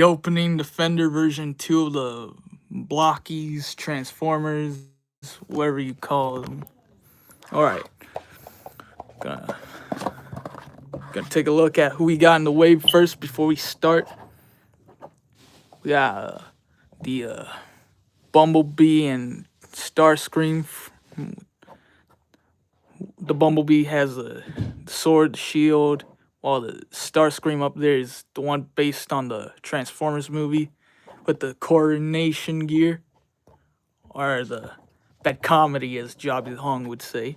opening Defender version 2 of the Blokees, Transformers, whatever you call them. Alright. Gonna, gonna take a look at who we got in the wave first before we start. We got the Bumblebee and Starscream. The Bumblebee has the sword, the shield, while the Starscream up there is the one based on the Transformers movie with the coronation gear, or the bad comedy, as Jobby Hong would say.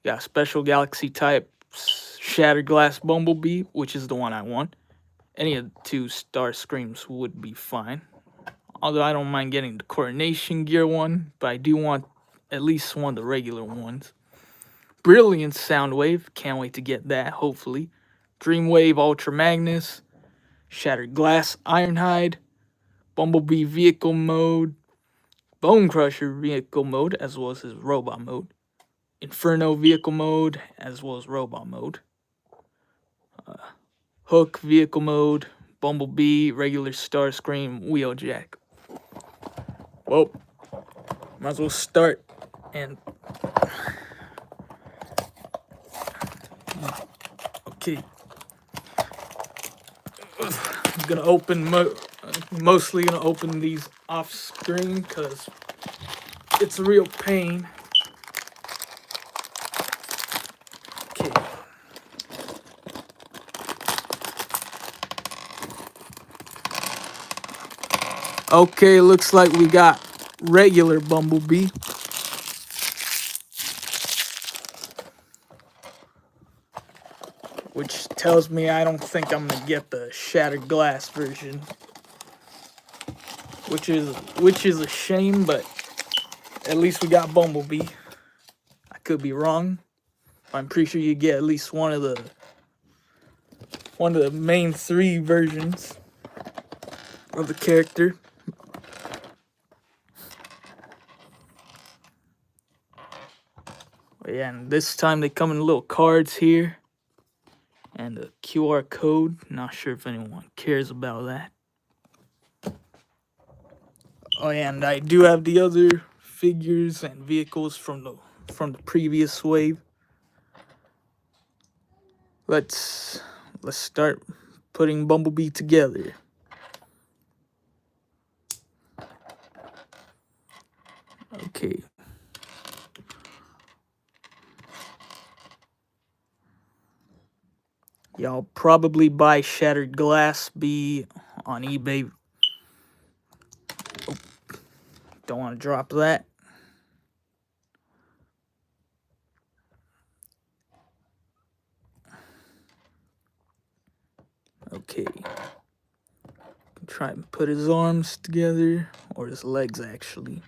Got Special Galaxy type Shattered Glass Bumblebee, which is the one I want. Any of the two Starscreams would be fine. Although I don't mind getting the coronation gear one, but I do want at least one of the regular ones. Brilliant Soundwave, can't wait to get that, hopefully. Dreamwave Ultra Magnus, Shattered Glass Ironhide, Bumblebee Vehicle Mode, Bone Crusher Vehicle Mode, as well as his Robot Mode, Inferno Vehicle Mode, as well as Robot Mode, Hook Vehicle Mode, Bumblebee, Regular Starscream, Wheeljack. Well, might as well start. And okay, I'm gonna open mostly gonna open these off screen because it's a real pain. Okay. Okay, looks like we got regular Bumblebee. Which tells me I don't think I'm gonna get the Shattered Glass version. Which is a shame, but at least we got Bumblebee. I could be wrong. I'm pretty sure you get at least one of the main three versions of the character. Yeah, and this time they come in little cards here. And a QR code. Not sure if anyone cares about that. Oh yeah, and I do have the other figures and vehicles from the previous wave. Let's start putting Bumblebee together. Okay. Y'all probably buy Shattered Glass B on eBay. Oh, don't want to drop that. Okay. Try and put his arms together, or his legs actually.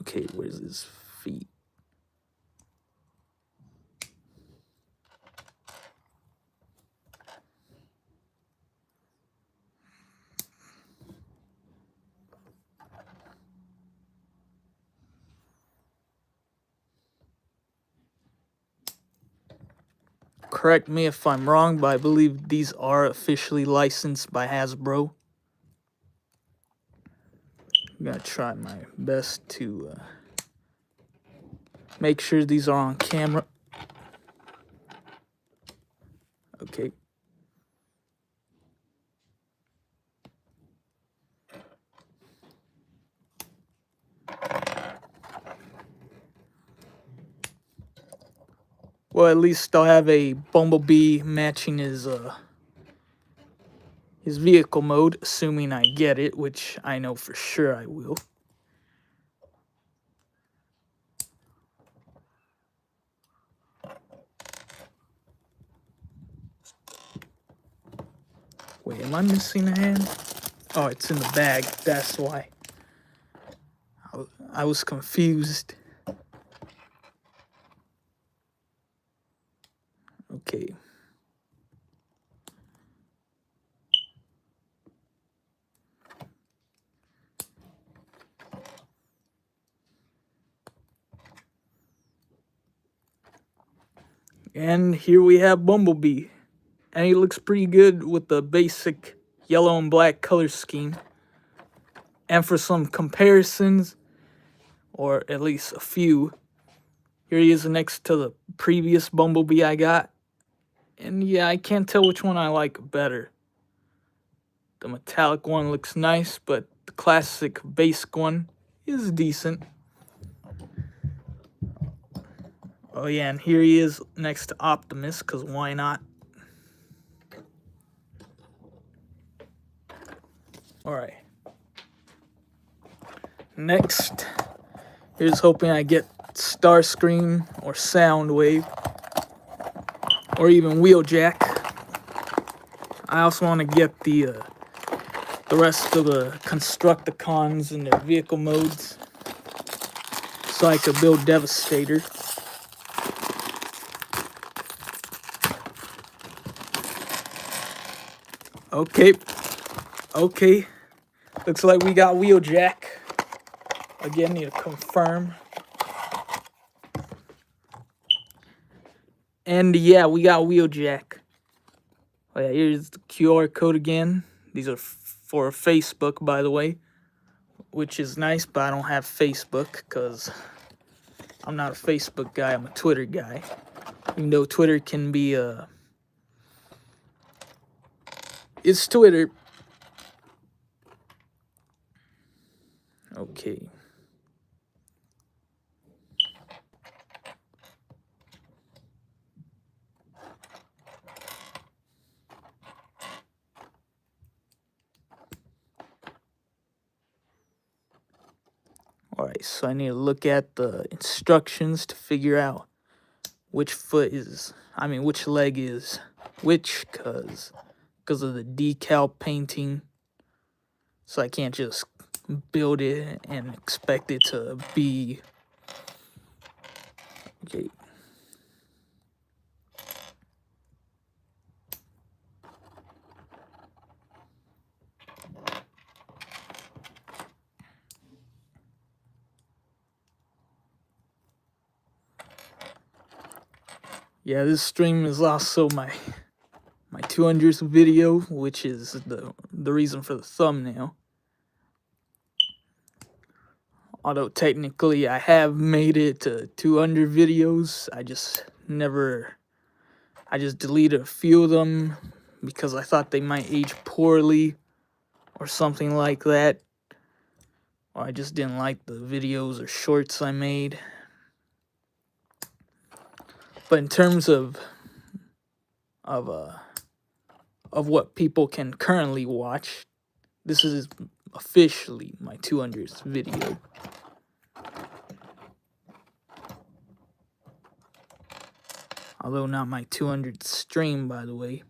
Okay, where's his feet? Correct me if I'm wrong, but I believe these are officially licensed by Hasbro. I'm gonna try my best to make sure these are on camera. Okay. Well, at least I'll have a Bumblebee matching his vehicle mode, assuming I get it, which I know for sure I will. Wait, am I missing a hand? Oh, it's in the bag. That's why. I was confused. Okay. And here we have Bumblebee. And he looks pretty good with the basic yellow and black color scheme. And for some comparisons, or at least a few, here he is next to the previous Bumblebee I got. And yeah, I can't tell which one I like better. The metallic one looks nice, but the classic basic one is decent. Oh yeah, and here he is next to Optimus, because why not? Alright. Next, here's hoping I get Starscream or Soundwave, or even Wheeljack. I also want to get the rest of the Constructicons in their vehicle modes, so I could build Devastator. Okay. Looks like we got Wheeljack. Again, need to confirm. And yeah, we got Wheeljack. Oh yeah, here's the QR code again. These are for Facebook, by the way, which is nice, but I don't have Facebook because I'm not a Facebook guy. I'm a Twitter guy. Even though Twitter can be it's Twitter. Okay. Alright, so I need to look at the instructions to figure out which which leg is which, because of the decal painting. So I can't just build it and expect it to be... Okay. Yeah, this stream is also my 200th video, which is the reason for the thumbnail. Although technically I have made it to 200 videos, I just deleted a few of them because I thought they might age poorly or something like that. Or I just didn't like the videos or shorts I made. But in terms of what people can currently watch, this is officially my 200th video. Although not my 200th stream, by the way.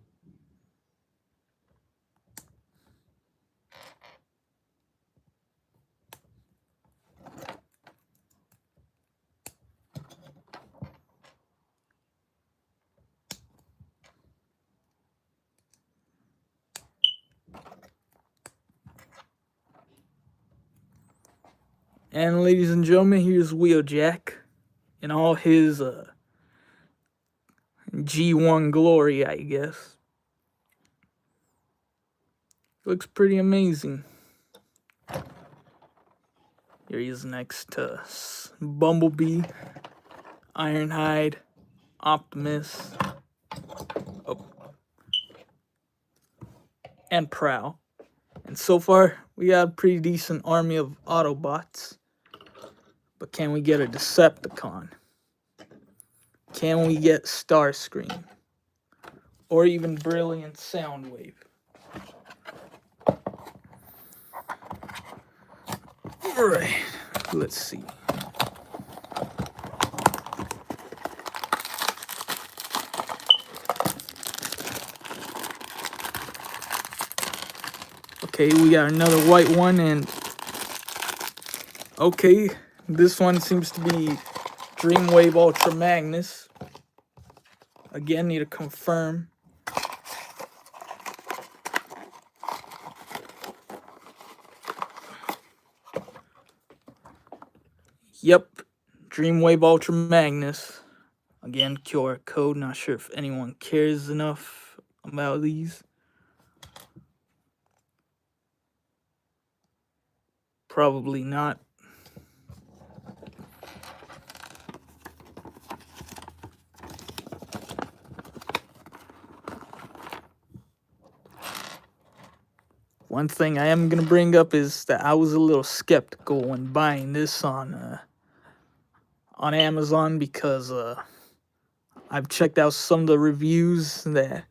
And ladies and gentlemen, here's Wheeljack in all his G1 glory, I guess. Looks pretty amazing. Here he is next to Bumblebee, Ironhide, Optimus, and Prowl. And so far, we got a pretty decent army of Autobots. But can we get a Decepticon? Can we get Starscream? Or even Brilliant Soundwave? Alright, let's see. Okay, we got another white one, and okay, this one seems to be Dreamwave Ultra Magnus. Again, need to confirm. Yep, Dreamwave Ultra Magnus. Again, QR code. Not sure if anyone cares enough about these. Probably not. One thing I am going to bring up is that I was a little skeptical when buying this on Amazon because I've checked out some of the reviews that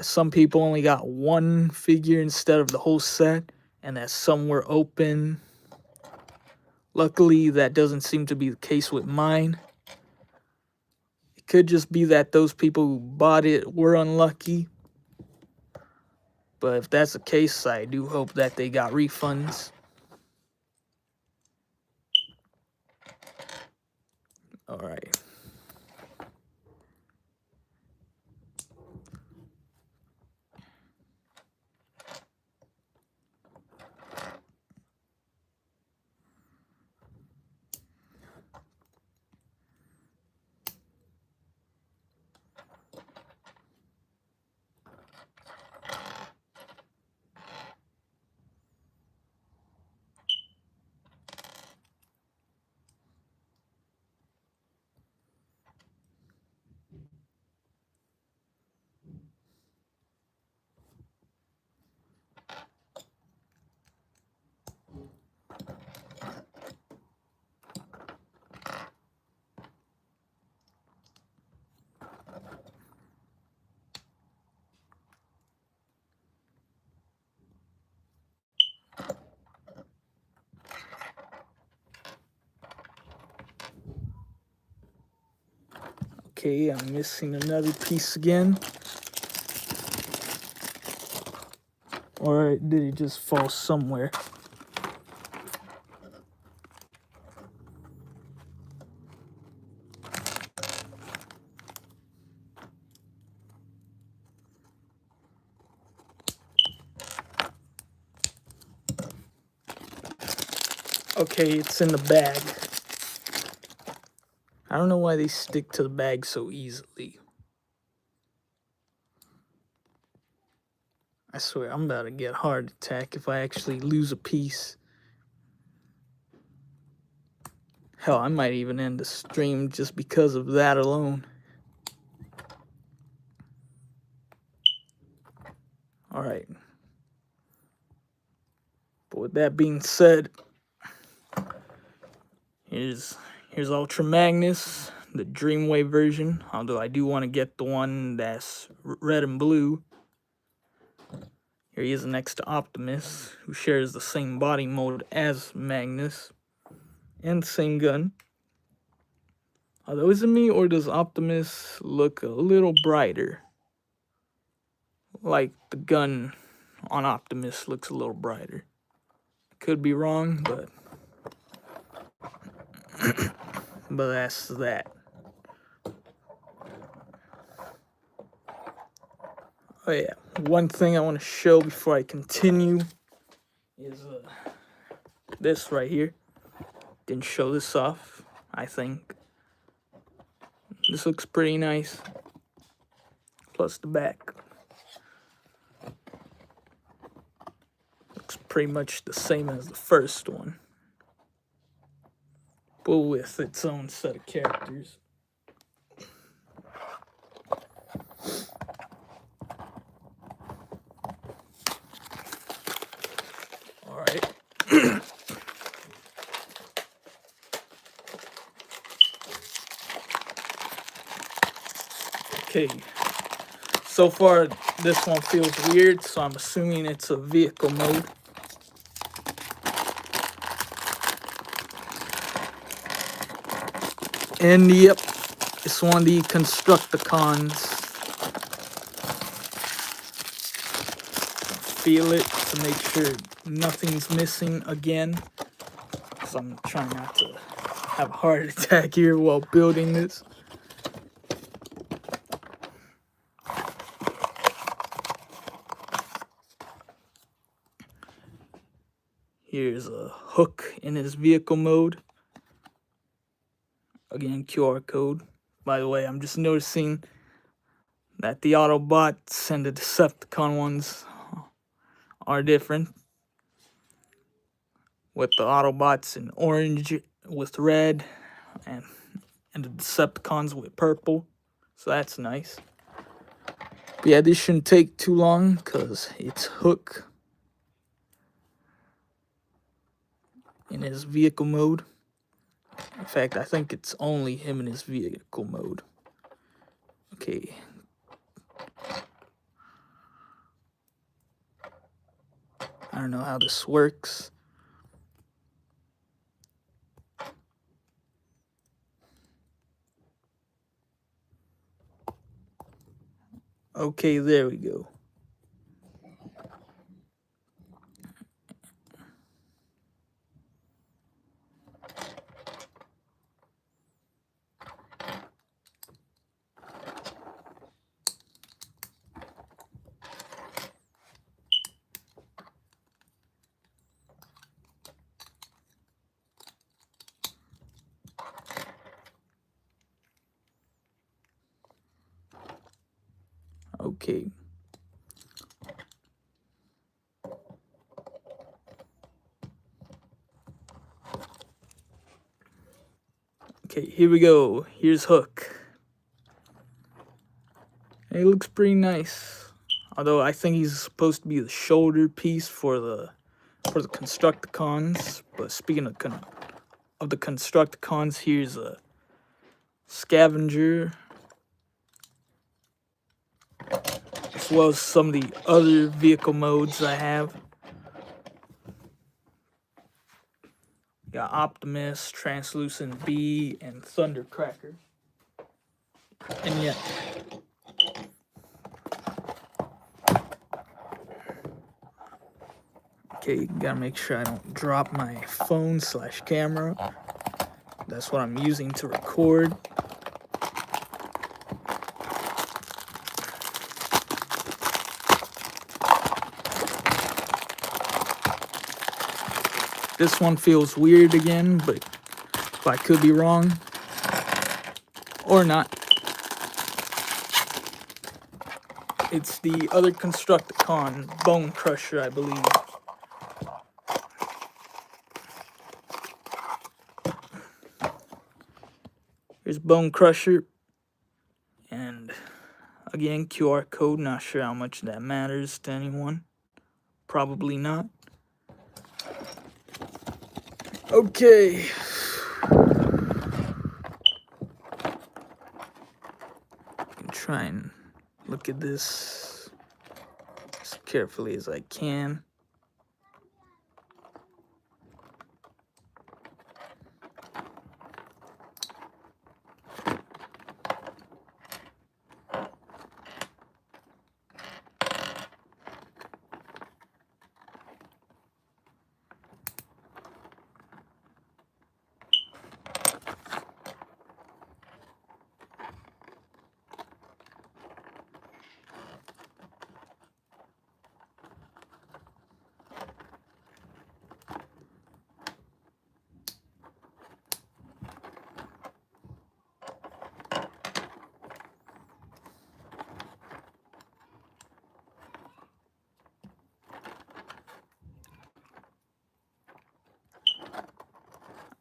some people only got one figure instead of the whole set, and that some were open. Luckily, that doesn't seem to be the case with mine. It could just be that those people who bought it were unlucky. But if that's the case, I do hope that they got refunds. Alright. Okay, I'm missing another piece again. Or did it just fall somewhere? Okay, it's in the bag. I don't know why they stick to the bag so easily. I swear, I'm about to get a heart attack if I actually lose a piece. Hell, I might even end the stream just because of that alone. Alright. But with that being said, here's Ultra Magnus, the Dreamwave version. Although I do want to get the one that's red and blue. Here he is next to Optimus, who shares the same body mode as Magnus, and the same gun. Although, is it me, or does Optimus look a little brighter? Like the gun on Optimus looks a little brighter. Could be wrong, but that's that. Oh yeah, one thing I want to show before I continue is this right here. Didn't show this off, I think. This looks pretty nice. Plus the back. Looks pretty much the same as the first one, but with its own set of characters. Alright. Okay. So far, this one feels weird, so I'm assuming it's a vehicle mode. And yep, it's one of the Constructicons. Feel it to make sure nothing's missing again. Because I'm trying not to have a heart attack here while building this. Here's a Hook in his vehicle mode. Again, QR code. By the way, I'm just noticing that the Autobots and the Decepticon ones are different. With the Autobots in orange with red, and the Decepticons with purple. So that's nice. But yeah, this shouldn't take too long because it's Hook in his vehicle mode. In fact, I think it's only him in his vehicle mode. Okay. I don't know how this works. Okay, there we go. Okay. Okay, here we go. Here's Hook. He looks pretty nice. Although I think he's supposed to be the shoulder piece for the Constructicons. But speaking of the Constructicons, here's a Scavenger, as well as some of the other vehicle modes I have. Got Optimus, Translucent Bee, and Thundercracker. And yeah. Okay, gotta make sure I don't drop my phone/camera. That's what I'm using to record. This one feels weird again, but I could be wrong. Or not. It's the other Constructicon, Bone Crusher, I believe. Here's Bone Crusher. And again, QR code. Not sure how much that matters to anyone. Probably not. Okay. Try and look at this as carefully as I can.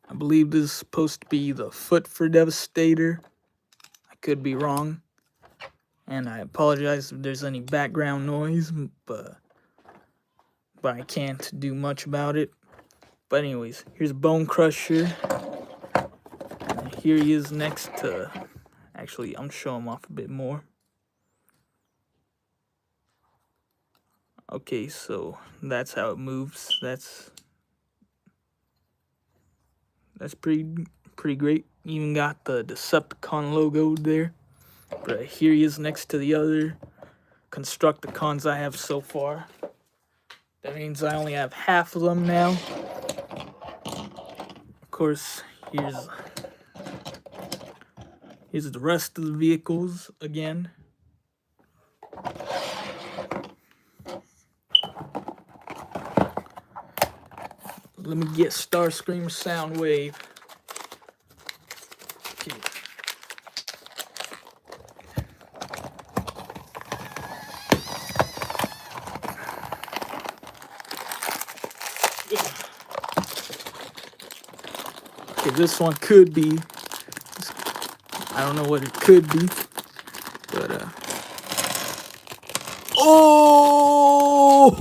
I believe this is supposed to be the foot for Devastator. I could be wrong. And I apologize if there's any background noise, but I can't do much about it. But anyways, here's Bone Crusher. And here he is next to... Actually, I'm showing him off a bit more. Okay, so that's how it moves. That's pretty great. Even got the Decepticon logo there. But here he is next to the other Constructicons I have so far. That means I only have half of them now. Of course, here's the rest of the vehicles again. Let me get Starscream Soundwave. Okay. Okay, this one could be. I don't know what it could be, but oh,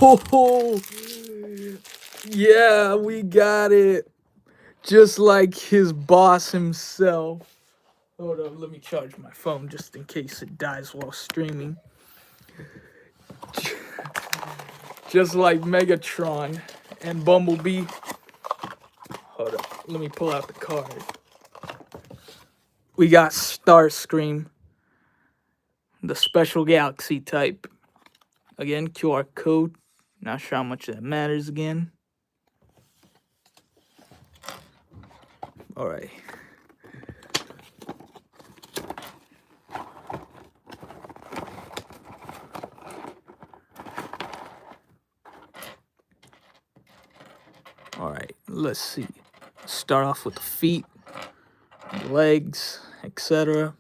yeah, we got it. Just like his boss himself. Hold up, let me charge my phone just in case it dies while streaming. Just like Megatron and Bumblebee. Hold up, let me pull out the card. We got Starscream, the special galaxy type. Again, QR code. Not sure how much that matters again. Alright. Alright, let's see. Start off with the feet, legs, etc.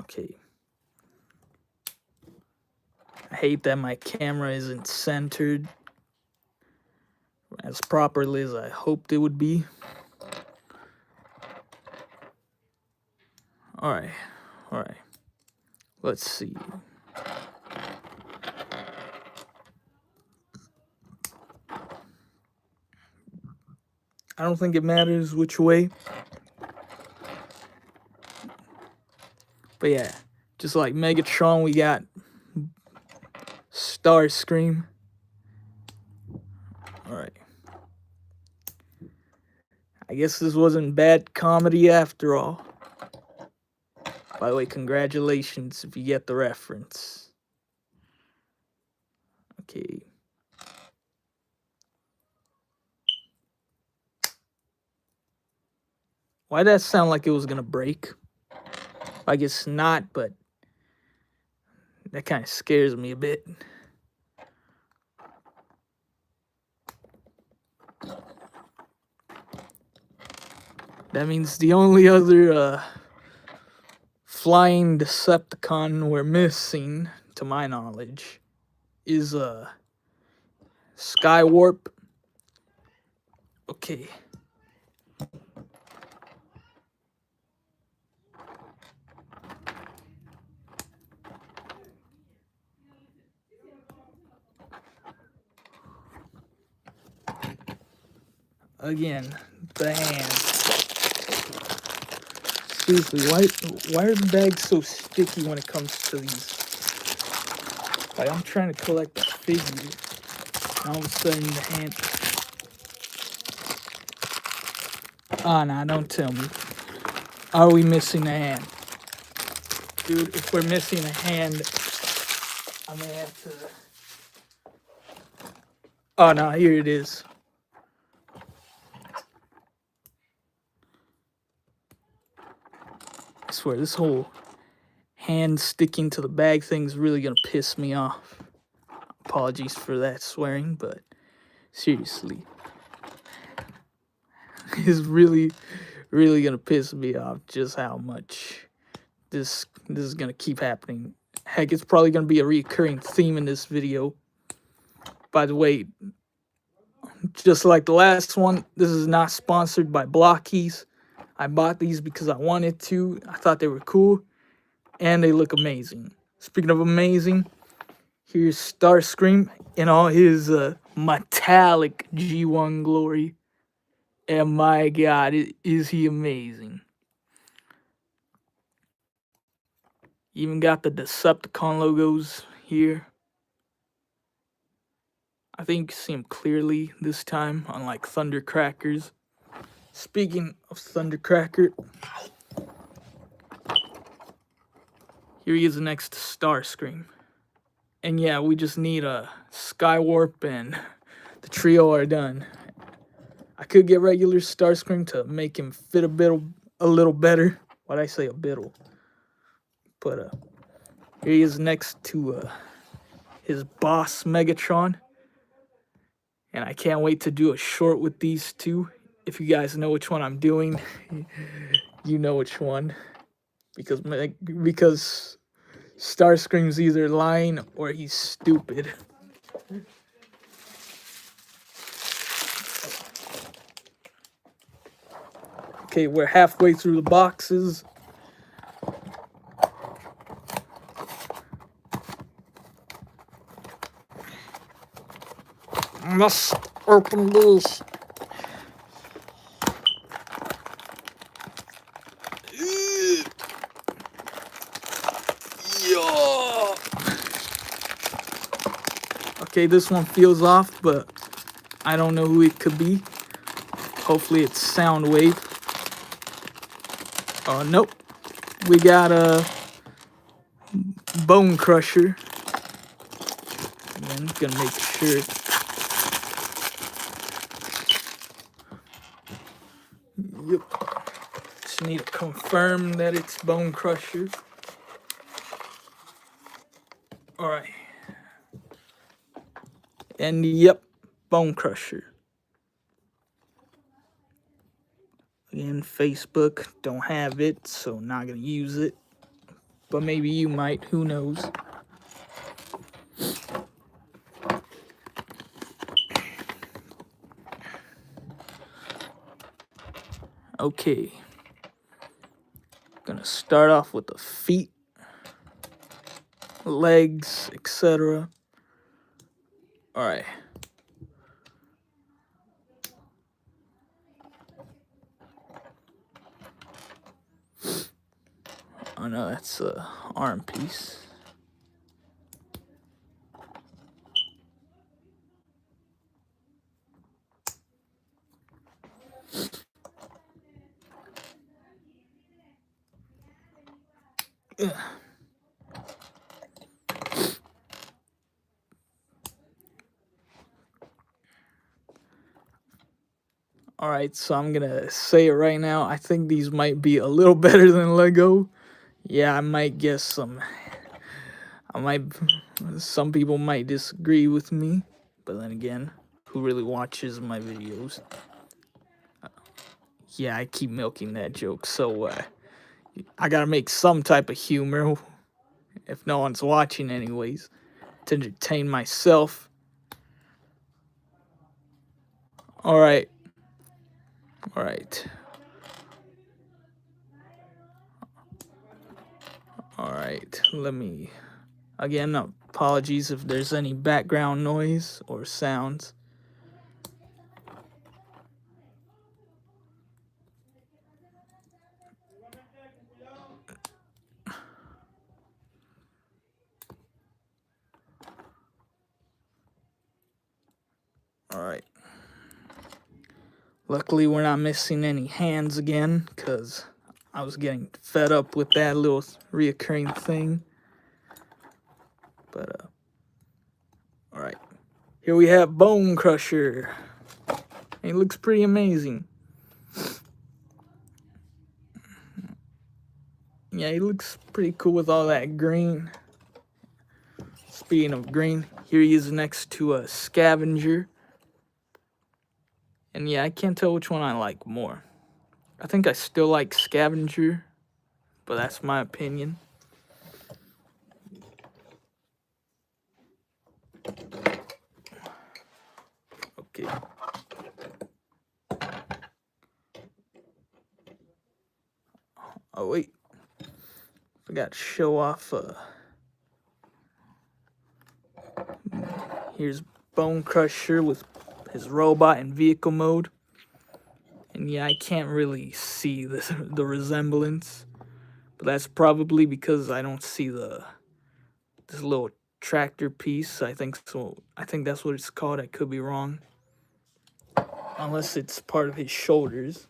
Okay. I hate that my camera isn't centered as properly as I hoped it would be. Alright. Let's see. I don't think it matters which way. But yeah, just like Megatron, we got Starscream. Alright. I guess this wasn't bad comedy after all. By the way, congratulations if you get the reference. Okay. Why'd that sound like it was gonna break? I guess not, but that kind of scares me a bit. That means the only other flying Decepticon we're missing, to my knowledge, is Skywarp. Okay. Again, the hand. Seriously, why are the bags so sticky when it comes to these? Like, I'm trying to collect a figure, and all of a sudden the hand. Oh, nah, don't tell me. Are we missing a hand? Dude, if we're missing a hand, I'm gonna have to... Oh, no, here it is. I swear, this whole hand sticking to the bag thing's really gonna piss me off. Apologies for that swearing, but seriously. It's really gonna piss me off just how much this is gonna keep happening. Heck, it's probably gonna be a recurring theme in this video. By the way, just like the last one, this is not sponsored by Blokees. I bought these because I wanted to. I thought they were cool, and they look amazing. Speaking of amazing, here's Starscream in all his metallic G1 glory. And my God, is he amazing. Even got the Decepticon logos here. I think you can see them clearly this time, unlike Thundercrackers. Speaking of Thundercracker, here he is next to Starscream. And yeah, we just need a Skywarp and the trio are done. I could get regular Starscream to make him fit a little better. Why'd I say a biddle? But here he is next to his boss Megatron. And I can't wait to do a short with these two. If you guys know which one I'm doing, you know which one. Because Starscream's either lying or he's stupid. Okay, we're halfway through the boxes. Must open these. Yeah. Okay, this one feels off, but I don't know who it could be. Hopefully it's Soundwave. Oh, nope. We got a Bone Crusher. Again, gonna make sure. Yep. Just need to confirm that it's Bone Crusher. Alright. And yep, Bone Crusher. Again, Facebook, don't have it, so not gonna use it. But maybe you might, who knows. Okay. Gonna start off with the feet, legs, etc. Alright. Oh no, that's a arm piece. Ugh. Alright, so I'm gonna say it right now. I think these might be a little better than Lego. Yeah, I might guess some people might disagree with me, but then again, who really watches my videos? Yeah, I keep milking that joke, so I gotta make some type of humor, if no one's watching anyways, to entertain myself. Alright. Alright. Alright, let me... Again, apologies if there's any background noise or sounds. Alright. Luckily, we're not missing any hands again, because I was getting fed up with that little reoccurring thing. But, alright. Here we have Bone Crusher. He looks pretty amazing. Yeah, he looks pretty cool with all that green. Speaking of green, here he is next to a Scavenger. And yeah, I can't tell which one I like more. I think I still like Scavenger, but that's my opinion. Okay. Oh wait, forgot to show off. Here's Bone Crusher with his robot and vehicle mode. And yeah, I can't really see the resemblance, but that's probably because I don't see this little tractor piece. I think so. I think that's what it's called. I could be wrong, unless it's part of his shoulders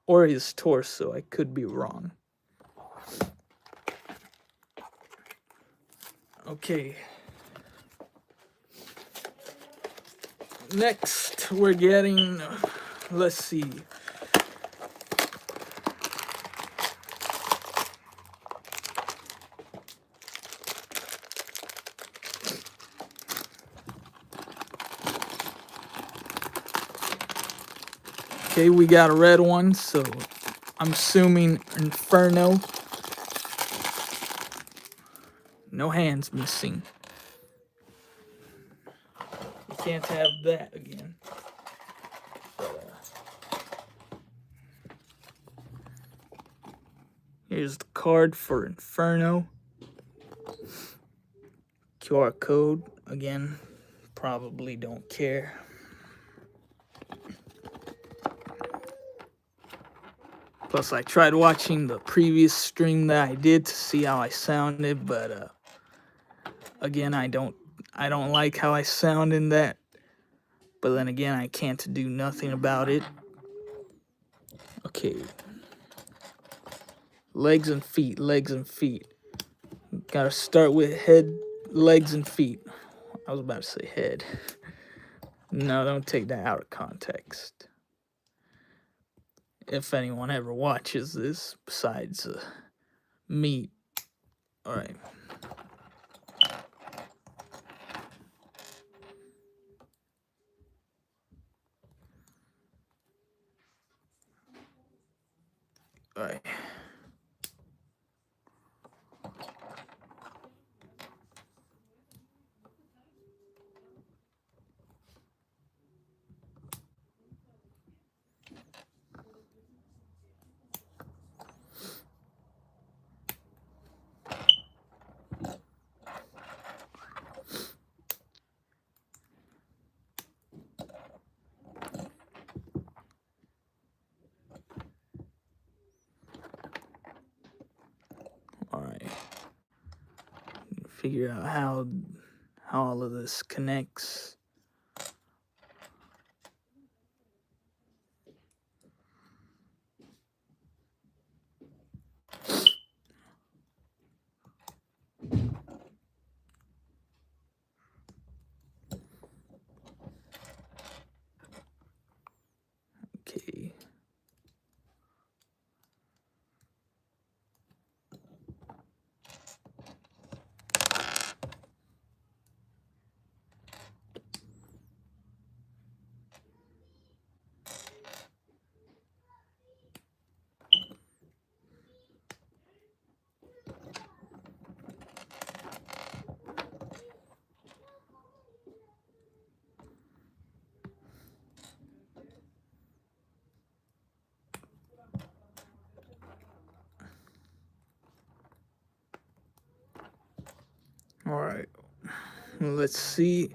or his torso. I could be wrong. Okay. Next, we're getting, let's see. Okay, we got a red one, so I'm assuming Inferno. No hands missing. You can't have that again. Here's the card for Inferno. QR code. Again, probably don't care. Plus, I tried watching the previous stream that I did to see how I sounded, but again, I don't like how I sound in that. But then again, I can't do nothing about it. Okay. Legs and feet, legs and feet. Gotta start with head, legs, and feet. I was about to say head. No, don't take that out of context. If anyone ever watches this, besides me. Alright. Alright. Alright. Figure out how all of this connects. Okay. Alright. Let's see.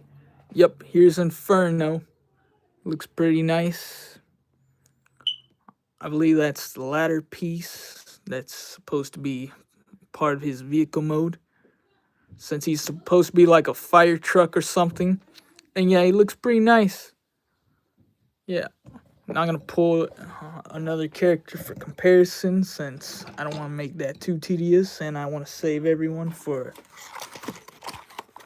Yep, here's Inferno. Looks pretty nice. I believe that's the ladder piece that's supposed to be part of his vehicle mode. Since he's supposed to be like a fire truck or something. And yeah, he looks pretty nice. Yeah. I'm not going to pull another character for comparison since I don't want to make that too tedious. And I want to save everyone for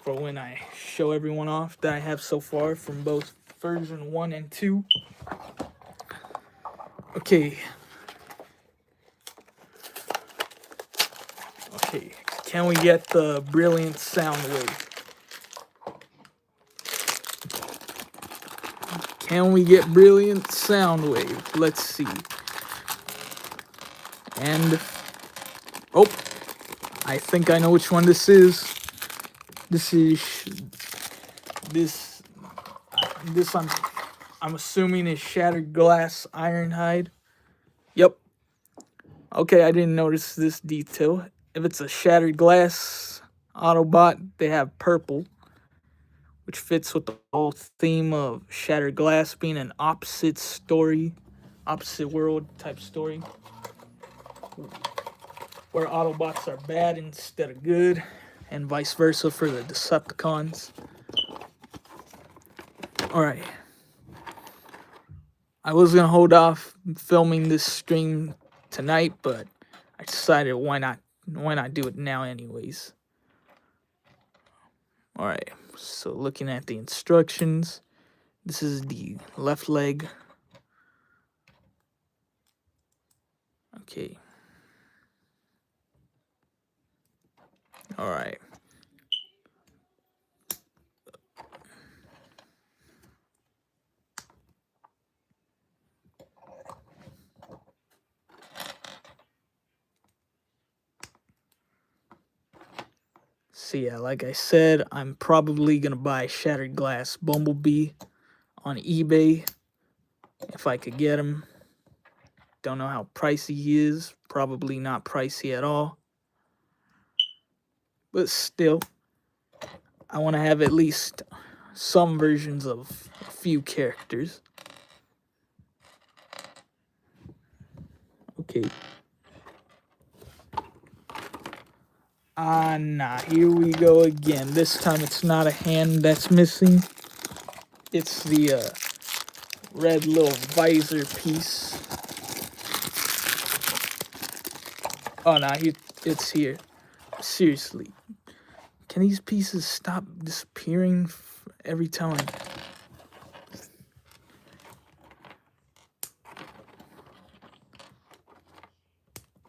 when I show everyone off that I have so far from both version 1 and 2. Okay. Okay. Can we get the brilliant sound wave? Can we get brilliant sound wave? Let's see. And oh, I think I know which one this is. This I'm assuming is Shattered Glass Ironhide. Yep. Okay, I didn't notice this detail. If it's a Shattered Glass Autobot, they have purple, which fits with the whole theme of Shattered Glass being an opposite world type story, where Autobots are bad instead of good, and vice versa for the Decepticons. Alright. I was going to hold off filming this stream tonight, but I decided why not do it now anyways. Alright, so looking at the instructions, this is the left leg. Okay. Alright. So yeah, like I said, I'm probably going to buy Shattered Glass Bumblebee on eBay if I could get him. Don't know how pricey he is, probably not pricey at all. But still, I want to have at least some versions of a few characters. Okay. Nah, here we go again. This time it's not a hand that's missing. It's the red little visor piece. Oh, nah, it's here. Seriously. Can these pieces stop disappearing every time?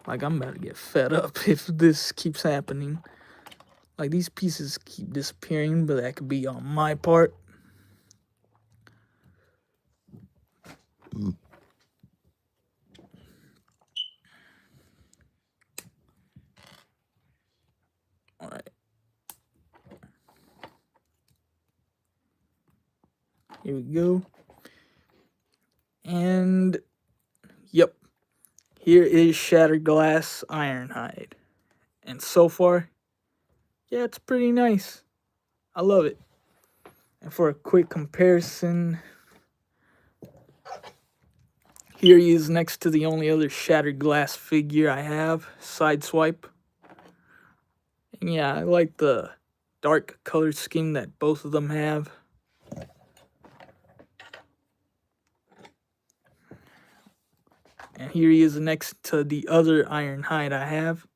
Like, I'm about to get fed up if this keeps happening. Like, these pieces keep disappearing, but that could be on my part. Alright. Here we go. And, yep. Here is Shattered Glass Ironhide. And so far, yeah, it's pretty nice. I love it. And for a quick comparison, here he is next to the only other Shattered Glass figure I have, Sideswipe. And yeah, I like the dark color scheme that both of them have. And here he is next to the other Ironhide I have.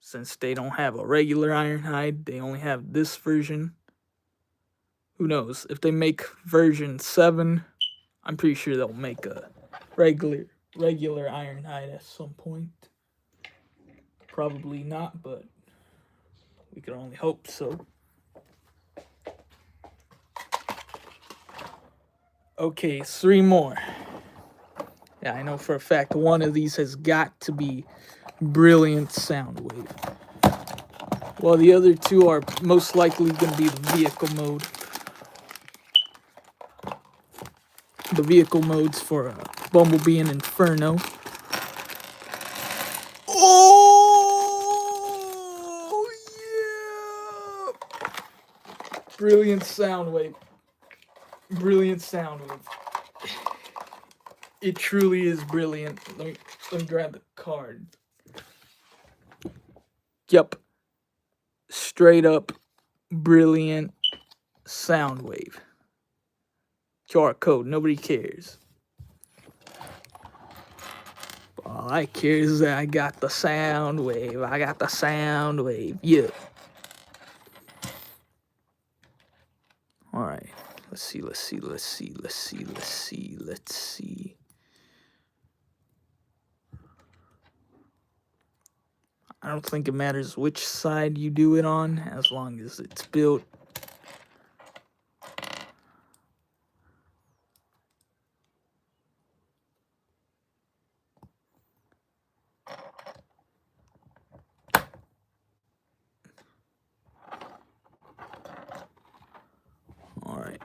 Since they don't have a regular Ironhide, they only have this version. Who knows? If they make version 7, I'm pretty sure they'll make a regular Ironhide at some point. Probably not, but we can only hope so. Okay, 3 more. Yeah, I know for a fact one of these has got to be Brilliant Soundwave. Well, the other 2 are most likely going to be the vehicle mode. The vehicle modes for Bumblebee and Inferno. Oh, yeah! Brilliant Soundwave. Brilliant Soundwave. It truly is brilliant. Let me grab the card. Yep. Straight up Brilliant Soundwave. QR code, nobody cares. All I care is that I got the Soundwave. I got the Soundwave. Yeah. Alright. Let's see. I don't think it matters which side you do it on, as long as it's built. Alright.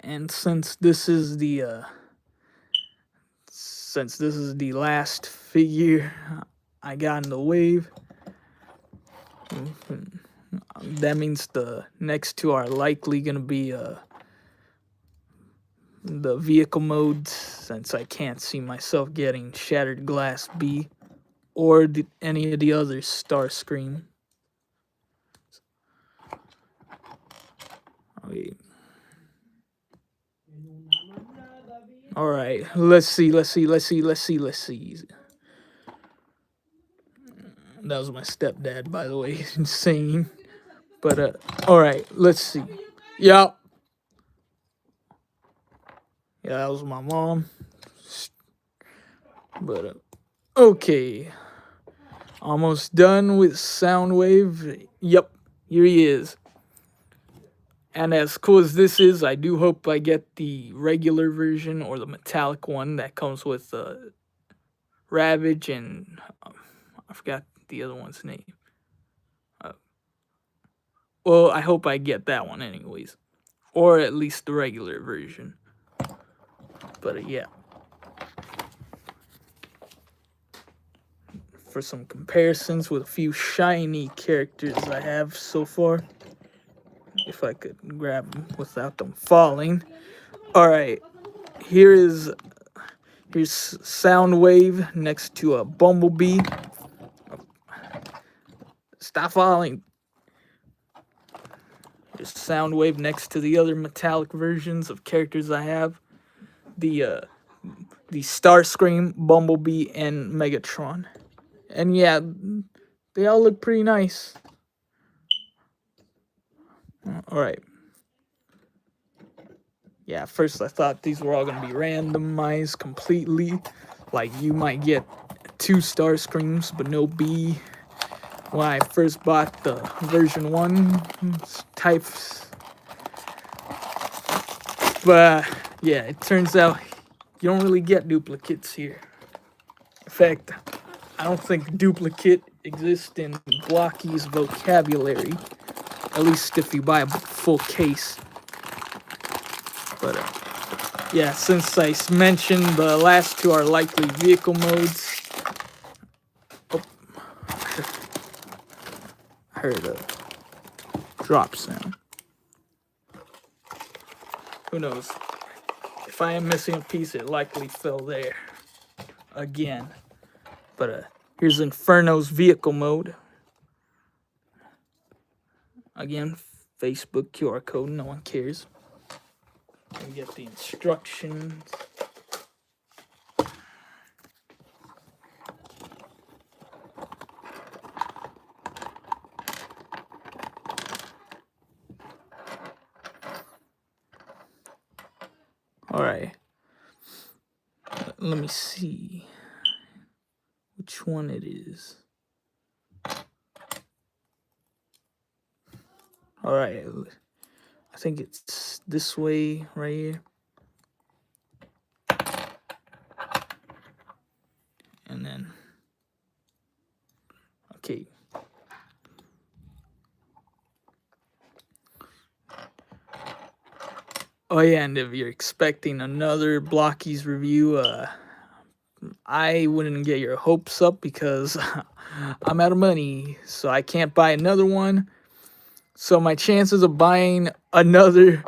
And since this is the last figure I got in the wave, that means the next 2 are likely gonna be the vehicle modes, since I can't see myself getting Shattered Glass B or any of the other Starscream. Okay. Alright, let's see. That was my stepdad, by the way, singing. But, alright, let's see. Yup. Yeah, that was my mom. But okay, almost done with Soundwave. Yep, here he is. And as cool as this is, I do hope I get the regular version or the metallic one that comes with Ravage and I forgot the other one's name. Uh, well, I hope I get that one anyways, or at least the regular version. But yeah, for some comparisons with a few shiny characters I have so far, if I could grab them without them falling. All right, here's Soundwave next to a Bumblebee. Stop falling. Here's Soundwave next to the other metallic versions of characters I have. The Starscream, Bumblebee, and Megatron. And yeah, they all look pretty nice. Alright. Yeah, at first I thought these were all going to be randomized completely. Like, you might get 2 Starscreams, but no B. When I first bought the version 1 types. But, yeah, it turns out you don't really get duplicates here. In fact, I don't think duplicate exists in Blokees vocabulary. At least if you buy a full case. But yeah, since I mentioned the last 2 are likely vehicle modes. Oh, I heard a drop sound. Who knows? If I am missing a piece, it likely fell there again. But here's Inferno's vehicle mode. Again, Facebook QR code, no one cares. We get the instructions. Alright. Let me see which one it is. Alright. I think it's this way right here. And then, okay. Oh yeah, and if you're expecting another Blokees review, I wouldn't get your hopes up because I'm out of money, so I can't buy another one. So my chances of buying another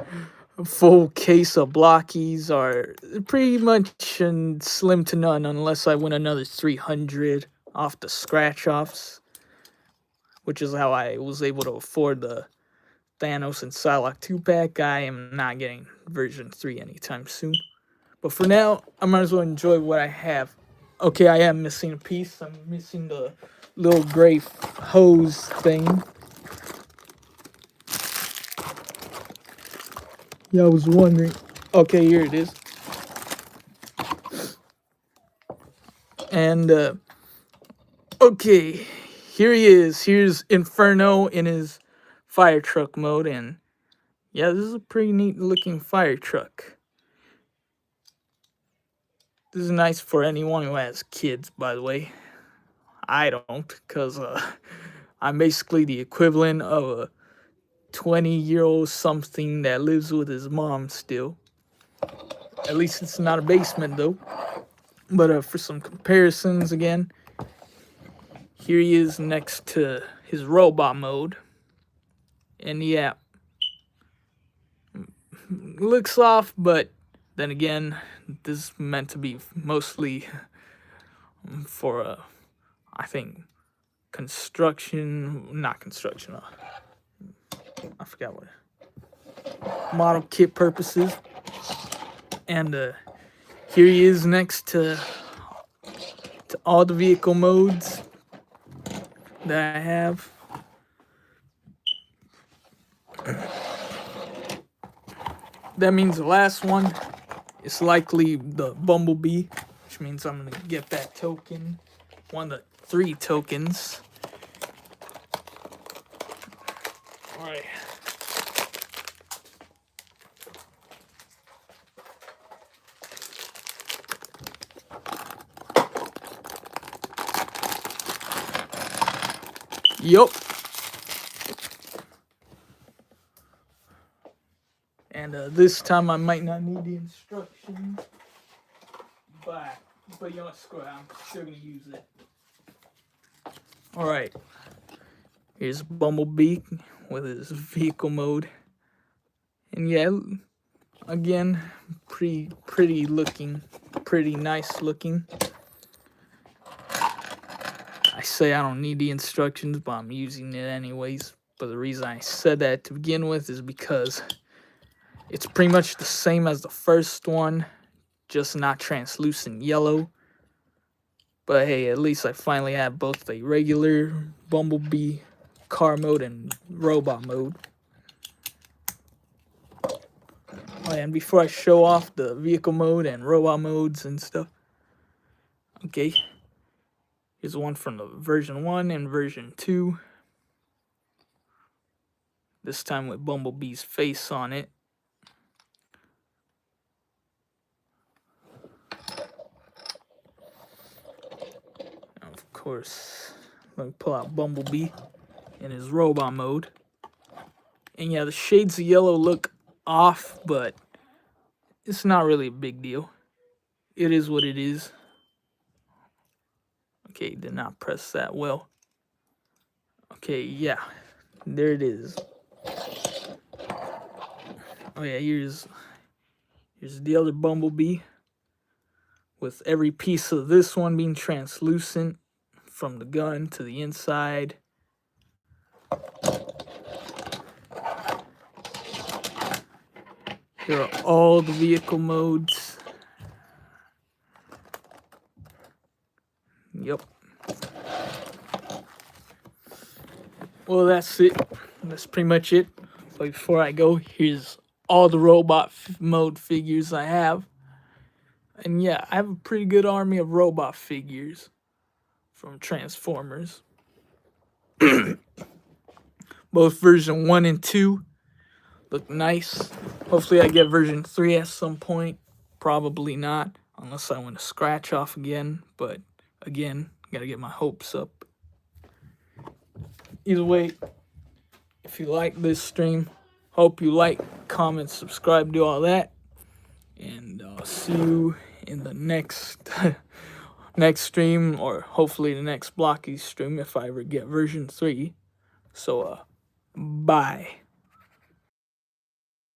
full case of Blokees are pretty much slim to none unless I win another 300 off the scratch-offs, which is how I was able to afford the Thanos and Psylocke 2-pack. I am not getting version 3 anytime soon. But for now, I might as well enjoy what I have. Okay, I am missing a piece. I'm missing the little gray hose thing. Yeah, I was wondering. Okay, here it is. And, okay, here he is. Here's Inferno in his fire truck mode. And, yeah, this is a pretty neat looking fire truck. This is nice for anyone who has kids, by the way. I don't, because I'm basically the equivalent of a 20-year-old something that lives with his mom still. At least it's not a basement, though. But for some comparisons again, here he is next to his robot mode. And yeah, looks off, but then again, this is meant to be mostly for, I think, not construction, I forgot what, model kit purposes. And here he is next to all the vehicle modes that I have. That means the last one It's likely the Bumblebee, which means I'm gonna get that token. One of the 3 tokens. Alright. Yup. And this time I might not need the instructions. But you know what, screw it, I'm still gonna use it. Alright. Here's Bumblebee with his vehicle mode. And yeah, again, pretty looking, pretty nice looking. I say I don't need the instructions, but I'm using it anyways. But the reason I said that to begin with is because it's pretty much the same as the first one, just not translucent yellow. But hey, at least I finally have both the regular Bumblebee car mode and robot mode. Oh, and before I show off the vehicle mode and robot modes and stuff, okay, here's one from the version 1 and version 2. This time with Bumblebee's face on it. Of course, let me pull out Bumblebee in his robot mode. And yeah, the shades of yellow look off, but it's not really a big deal. It is what it is. Okay, did not press that well. Okay, yeah, there it is. Oh yeah, here's the other Bumblebee, with every piece of this one being translucent from the gun to the inside. Here are all the vehicle modes. Yep. Well, that's it. That's pretty much it. But before I go, here's all the robot mode figures I have. And yeah, I have a pretty good army of robot figures from Transformers. Both version 1 and 2 look nice. Hopefully I get version 3 at some point. Probably not, unless I want to scratch off again. But again, gotta get my hopes up. Either way, if you like this stream, hope you like, comment, subscribe, do all that. And I'll see you in the next next stream, or hopefully the next Blokees stream if I ever get version 3. So, bye.